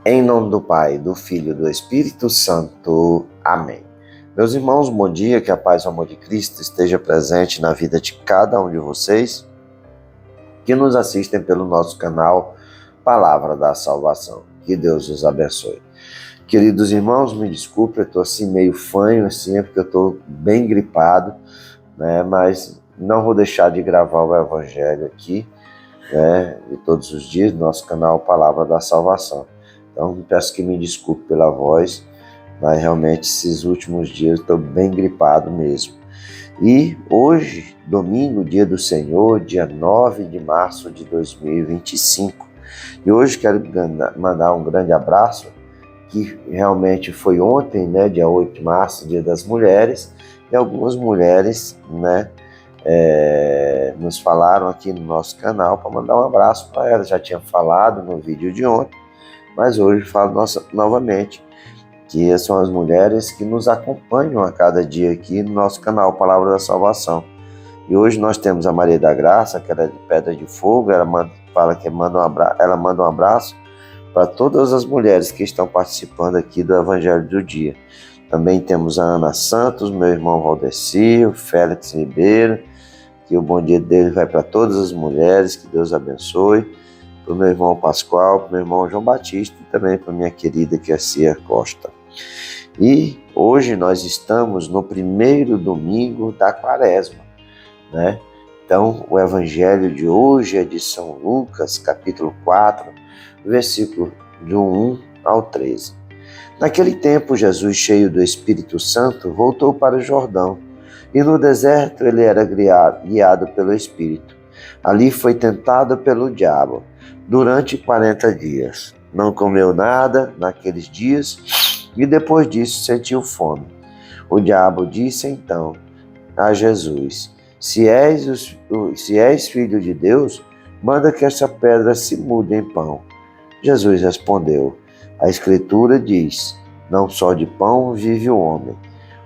Em nome do Pai, do Filho e do Espírito Santo. Amém. Meus irmãos, bom dia, que a paz e o amor de Cristo esteja presente na vida de cada um de vocês que nos assistem pelo nosso canal Palavra da Salvação. Que Deus os abençoe. Queridos irmãos, me desculpe, eu estou assim meio fanho, é porque eu estou bem gripado, né? Mas não vou deixar de gravar o Evangelho aqui, né? De todos os dias, no nosso canal Palavra da Salvação. Então, peço que me desculpe pela voz, mas realmente esses últimos dias eu estou bem gripado mesmo. E hoje, domingo, dia do Senhor, dia 9 de março de 2025. E hoje quero mandar um grande abraço, que realmente foi ontem, né, dia 8 de março, dia das mulheres, e algumas mulheres, né, nos falaram aqui no nosso canal para mandar um abraço para elas. Já tinha falado no vídeo de ontem, mas hoje falo novamente, que são as mulheres que nos acompanham a cada dia aqui no nosso canal Palavra da Salvação. E hoje nós temos a Maria da Graça, que era de Pedra de Fogo. Ela manda um abraço para todas as mulheres que estão participando aqui do Evangelho do Dia. Também temos a Ana Santos, meu irmão Valdeci, o Félix Ribeiro, que o bom dia dele vai para todas as mulheres, que Deus abençoe. Para o meu irmão Pascoal, para o meu irmão João Batista e também para a minha querida Cia Costa. E hoje nós estamos no primeiro domingo da Quaresma, né? Então, o evangelho de hoje é de São Lucas, capítulo 4, versículo do 1 ao 13. Naquele tempo, Jesus, cheio do Espírito Santo, voltou para o Jordão, e no deserto ele era guiado pelo Espírito. Ali foi tentado pelo diabo durante 40 dias. Não comeu nada naqueles dias e depois disso sentiu fome. O diabo disse então a Jesus: Se és filho de Deus, manda que essa pedra se mude em pão. Jesus respondeu: A Escritura diz: Não só de pão vive o homem.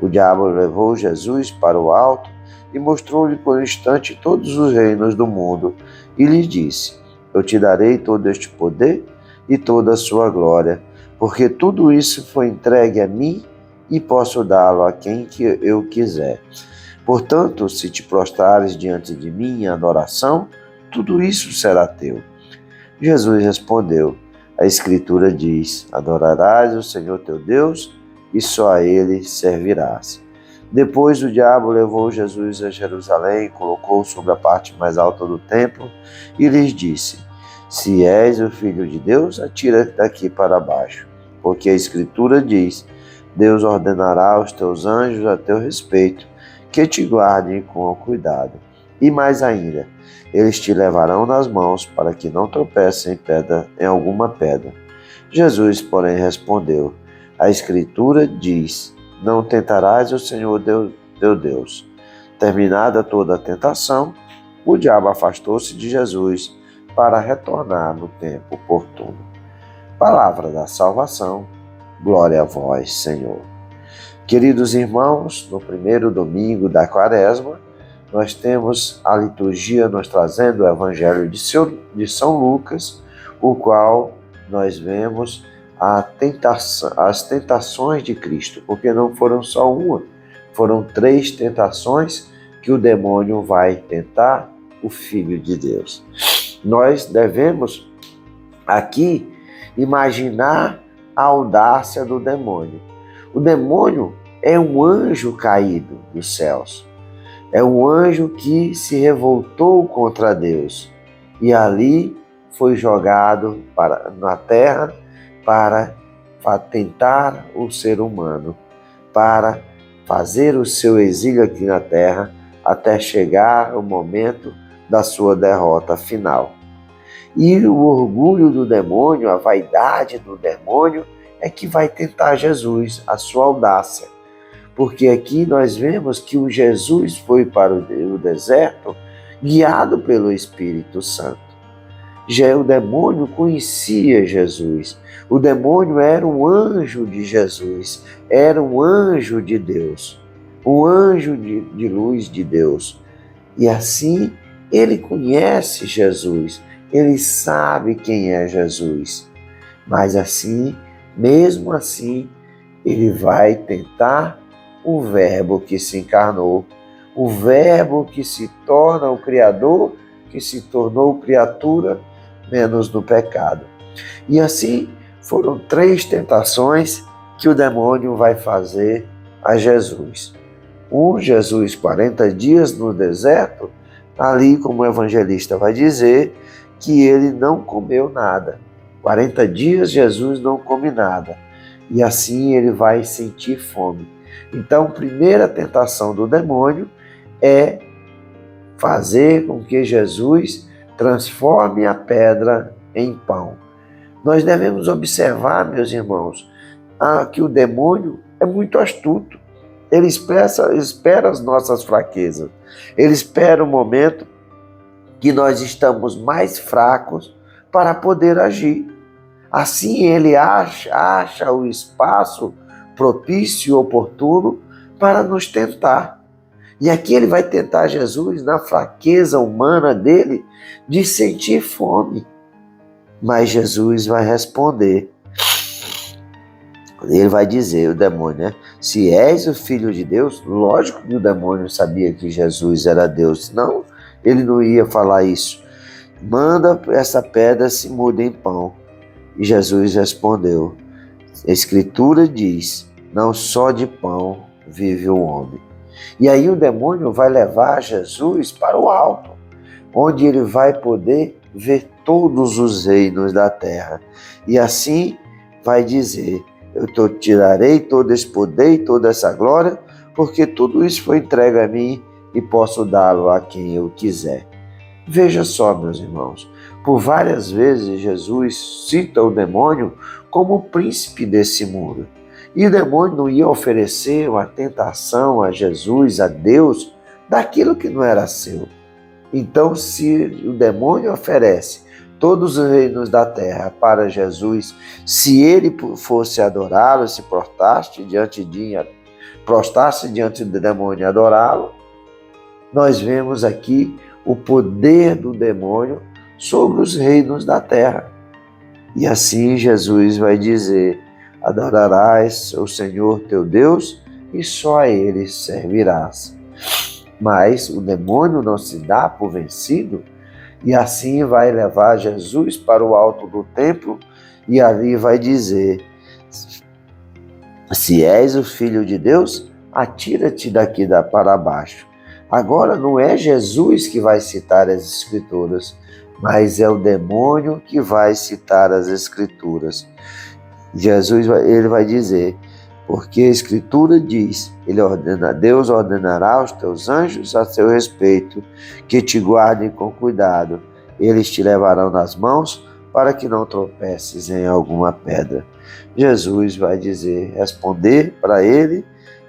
O diabo levou Jesus para o alto e mostrou-lhe por um instante todos os reinos do mundo e lhe disse: Eu te darei todo este poder e toda a sua glória, porque tudo isso foi entregue a mim e posso dá-lo a quem eu quiser. Portanto, se te prostrares diante de mim em adoração, tudo isso será teu. Jesus respondeu: A Escritura diz: Adorarás o Senhor teu Deus e só a ele servirás. Depois o diabo levou Jesus a Jerusalém e colocou-o sobre a parte mais alta do templo e lhes disse: Se és o Filho de Deus, atira-te daqui para baixo, porque a Escritura diz: Deus ordenará aos teus anjos a teu respeito, que te guardem com cuidado. E mais ainda, eles te levarão nas mãos para que não tropecem em alguma pedra. Jesus, porém, respondeu: A Escritura diz: Não tentarás o Senhor teu Deus. Terminada toda a tentação, o diabo afastou-se de Jesus para retornar no tempo oportuno. Palavra da salvação, glória a vós, Senhor. Queridos irmãos, no primeiro domingo da Quaresma, nós temos a liturgia nos trazendo o Evangelho de São Lucas, o qual nós vemos as tentações de Cristo, porque não foram só uma, foram 3 tentações que o demônio vai tentar o Filho de Deus. Nós devemos aqui imaginar a audácia do demônio. O demônio é um anjo caído dos céus, é um anjo que se revoltou contra Deus e ali foi jogado na terra para tentar o ser humano, para fazer o seu exílio aqui na terra até chegar o momento da sua derrota final. E o orgulho do demônio, a vaidade do demônio é que vai tentar Jesus, a sua audácia. Porque aqui nós vemos que o Jesus foi para o deserto guiado pelo Espírito Santo. Já o demônio conhecia Jesus. O demônio era um anjo de Jesus, era um anjo de Deus, um anjo de luz de Deus. E assim ele conhece Jesus, ele sabe quem é Jesus. Mas assim, mesmo assim, ele vai tentar o Verbo que se encarnou, o Verbo que se torna o Criador, que se tornou criatura, menos no pecado. E assim foram 3 tentações que o demônio vai fazer a Jesus. Jesus 40 dias no deserto, ali como o evangelista vai dizer, que ele não comeu nada. 40 dias Jesus não come nada. E assim ele vai sentir fome. Então, a primeira tentação do demônio é fazer com que Jesus transforme a pedra em pão. Nós devemos observar, meus irmãos, que o demônio é muito astuto. Ele espera as nossas fraquezas. Ele espera o momento que nós estamos mais fracos para poder agir. Assim ele acha o espaço propício e oportuno para nos tentar. E aqui ele vai tentar Jesus na fraqueza humana dele de sentir fome. Mas Jesus vai responder. Ele vai dizer, o demônio, né? Se és o Filho de Deus, lógico que o demônio sabia que Jesus era Deus, senão ele não ia falar isso. Manda essa pedra se mude em pão. E Jesus respondeu, a Escritura diz, não só de pão vive o homem. E aí o demônio vai levar Jesus para o alto, onde ele vai poder ver todos os reinos da terra. E assim vai dizer, eu tirarei todo esse poder e toda essa glória, porque tudo isso foi entregue a mim e posso dá-lo a quem eu quiser. Veja só, meus irmãos, por várias vezes Jesus cita o demônio como o príncipe desse mundo. E o demônio não ia oferecer uma tentação a Jesus, a Deus, daquilo que não era seu. Então, se o demônio oferece todos os reinos da terra para Jesus, se ele fosse adorá-lo, se prostrasse diante do demônio e adorá-lo, nós vemos aqui o poder do demônio sobre os reinos da terra. E assim Jesus vai dizer, adorarás o Senhor teu Deus e só a ele servirás. Mas o demônio não se dá por vencido e assim vai levar Jesus para o alto do templo e ali vai dizer, se és o Filho de Deus, atira-te daqui para baixo. Agora não é Jesus que vai citar as Escrituras, mas é o demônio que vai citar as Escrituras. Ele vai dizer, porque a Escritura diz, Deus ordenará aos teus anjos a seu respeito, que te guardem com cuidado. Eles te levarão nas mãos para que não tropeces em alguma pedra. Jesus vai responder para ele,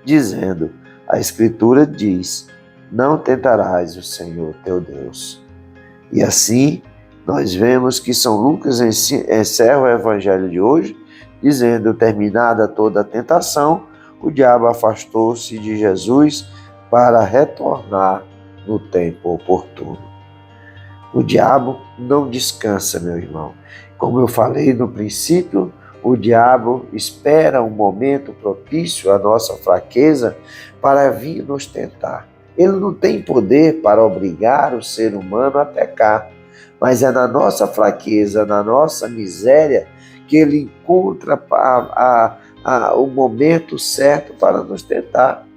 dizendo, a Escritura diz, não tentarás o Senhor teu Deus. E assim, nós vemos que São Lucas encerra o evangelho de hoje, dizendo, terminada toda a tentação, o diabo afastou-se de Jesus para retornar no tempo oportuno. O diabo não descansa, meu irmão. Como eu falei no princípio, o diabo espera um momento propício à nossa fraqueza para vir nos tentar. Ele não tem poder para obrigar o ser humano a pecar, mas é na nossa fraqueza, na nossa miséria, que ele encontra o momento certo para nos tentar.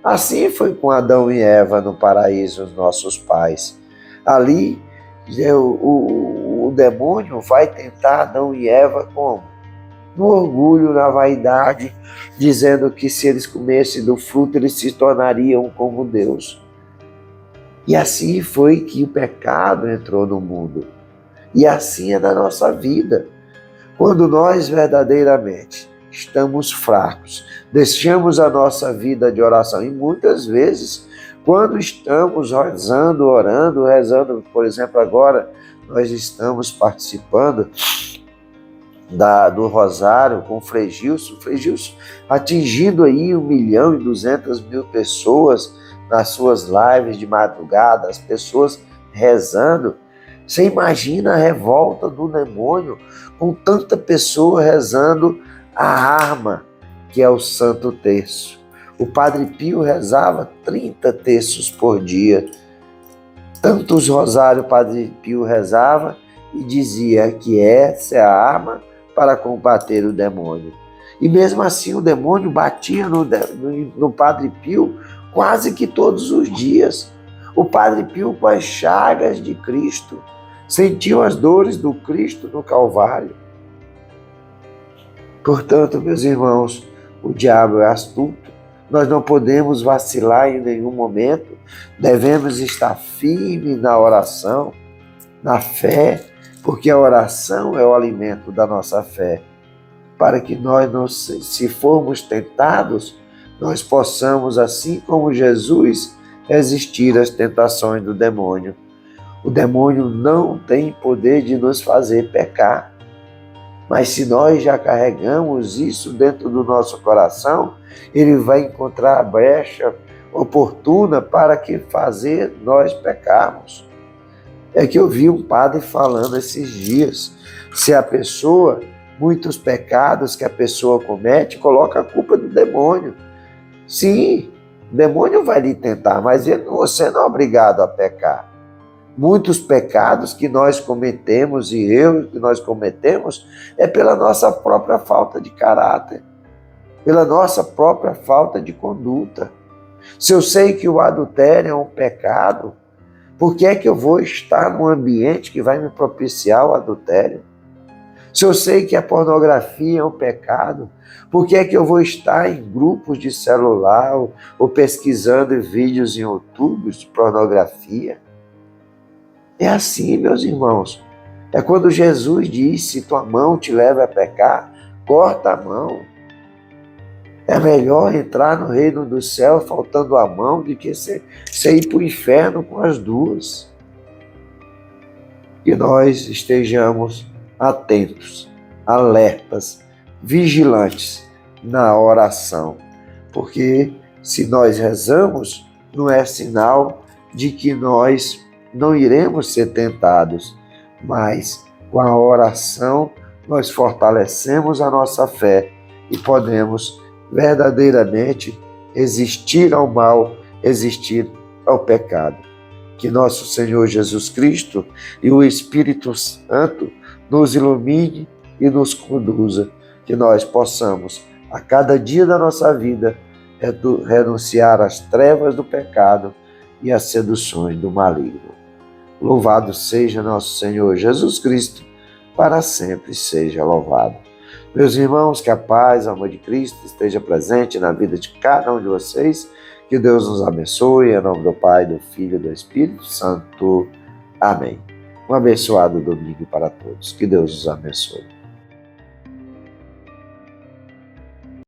Assim foi com Adão e Eva no paraíso, os nossos pais. Ali, o demônio vai tentar Adão e Eva como? No orgulho, na vaidade, dizendo que se eles comessem do fruto, eles se tornariam como Deus. E assim foi que o pecado entrou no mundo. E assim é na nossa vida. Quando nós verdadeiramente estamos fracos, deixamos a nossa vida de oração. E muitas vezes, quando estamos rezando, por exemplo, agora nós estamos participando do Rosário com o Frei Gilson atingindo aí 1.200.000 pessoas nas suas lives de madrugada, as pessoas rezando. Você imagina a revolta do demônio com tanta pessoa rezando a arma, que é o Santo Terço. O Padre Pio rezava 30 terços por dia. Tantos rosários o Padre Pio rezava e dizia que essa é a arma para combater o demônio. E mesmo assim o demônio batia no Padre Pio quase que todos os dias. O Padre Pio, com as chagas de Cristo, sentiu as dores do Cristo no Calvário. Portanto, meus irmãos, o diabo é astuto. Nós não podemos vacilar em nenhum momento. Devemos estar firmes na oração, na fé, porque a oração é o alimento da nossa fé. Para que nós, se formos tentados, nós possamos, assim como Jesus, resistir às tentações do demônio. O demônio não tem poder de nos fazer pecar. Mas se nós já carregamos isso dentro do nosso coração, ele vai encontrar a brecha oportuna para que fazer nós pecarmos. É que eu vi um padre falando esses dias, se a pessoa, muitos pecados que a pessoa comete, coloca a culpa do demônio. Sim, o demônio vai lhe tentar, mas você não é obrigado a pecar. Muitos pecados que nós cometemos e erros que nós cometemos é pela nossa própria falta de caráter, pela nossa própria falta de conduta. Se eu sei que o adultério é um pecado, por que é que eu vou estar num ambiente que vai me propiciar o adultério? Se eu sei que a pornografia é um pecado, por que é que eu vou estar em grupos de celular ou pesquisando vídeos em YouTube de pornografia? É assim, meus irmãos. É quando Jesus diz, se tua mão te leva a pecar, corta a mão. É melhor entrar no reino do céu faltando a mão do que você ir para o inferno com as duas. Que nós estejamos atentos, alertas, vigilantes na oração. Porque se nós rezamos, não é sinal de que nós não iremos ser tentados, mas com a oração nós fortalecemos a nossa fé e podemos verdadeiramente resistir ao mal, resistir ao pecado. Que nosso Senhor Jesus Cristo e o Espírito Santo nos ilumine e nos conduza, que nós possamos, a cada dia da nossa vida, renunciar às trevas do pecado e às seduções do maligno. Louvado seja nosso Senhor Jesus Cristo, para sempre seja louvado. Meus irmãos, que a paz, o amor de Cristo esteja presente na vida de cada um de vocês. Que Deus nos abençoe, em nome do Pai, do Filho e do Espírito Santo. Amém. Um abençoado domingo para todos. Que Deus os abençoe.